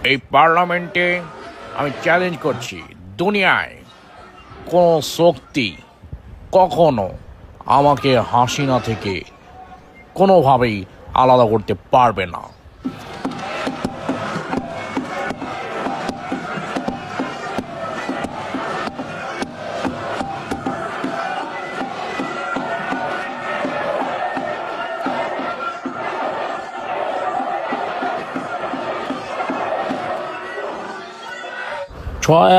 এই পার্লামেন্টে আমি চ্যালেঞ্জ করছি, দুনিয়ায় কোনো শক্তি কখনো আমাকে হাসিনা থেকে কোনোভাবেই আলাদা করতে পারবে না। ছয়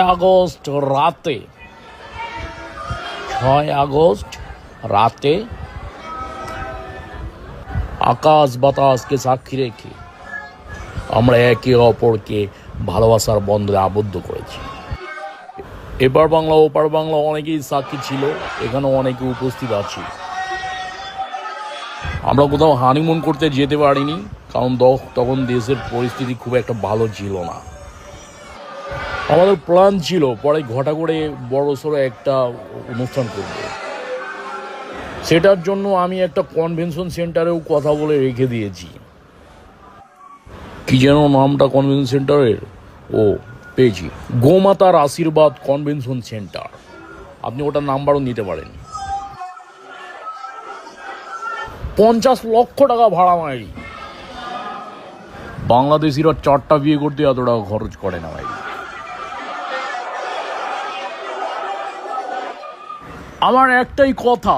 আগস্ট রাতে আকাশ বাতাসকে সাক্ষী রেখে আমরা একে অপরকে ভালোবাসার বন্ধনে আবদ্ধ করেছি। এপার বাংলা ওপার বাংলা অনেকেই সাক্ষী ছিল, এখানে অনেকে উপস্থিত আছি। আমরা কোথাও হানিমুন করতে যেতে পারিনি, কারণ তখন দেশের পরিস্থিতি খুব একটা ভালো ছিল না। আমাদের প্ল্যান ছিল পরে ঘটা করে বড়সড় একটা অনুষ্ঠান করব। সেটার জন্য আমি একটা কনভেনশন সেন্টারেও কথা বলে রেখে দিয়েছি। কি যেন নামটা কনভেনশন সেন্টারের? ও, পেয়েছি, গোমাতার আশীর্বাদ কনভেনশন সেন্টার। আপনি ওটার নাম্বারও নিতে পারেন। 50 লক্ষ টাকা ভাড়া মারি। বাংলাদেশিরা 4টা বিয়ে করতে এত টাকা খরচ করে না ভাই। আমার একটাই কথা,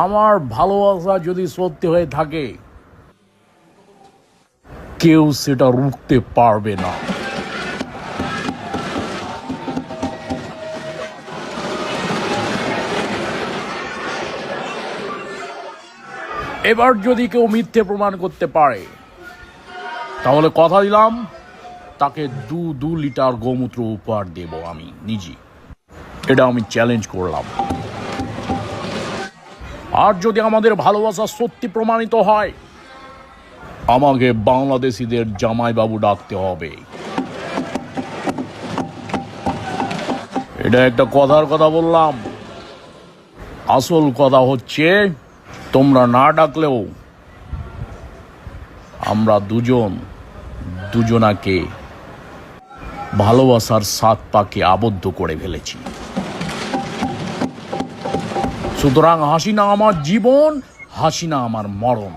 আমার ভালোবাসা যদি সত্যি হয়ে থাকে, কেউ সেটা রুখতে পারবে না। এবার যদি কেউ মিথ্যে প্রমাণ করতে পারে, তাহলে কথা দিলাম তাকে 2 লিটার গোমূত্র উপহার দেব আমি নিজে। এটা আমি চ্যালেঞ্জ করলাম। আর যদি আমাদের ভালোবাসা সত্যি প্রমাণিত হয়, আমাকে বাংলাদেশিদের জামাইবাবু ডাকতে হবে। এটা একটা কথার কথা বললাম, আসল কথা হচ্ছে তোমরা না ডাকলেও আমরা দুজনাকে ভালোবাসার 7 পাকে আবদ্ধ করে ফেলেছি। সুতরাং হাসিনা আমার জীবন, হাসিনা আমার মরণ।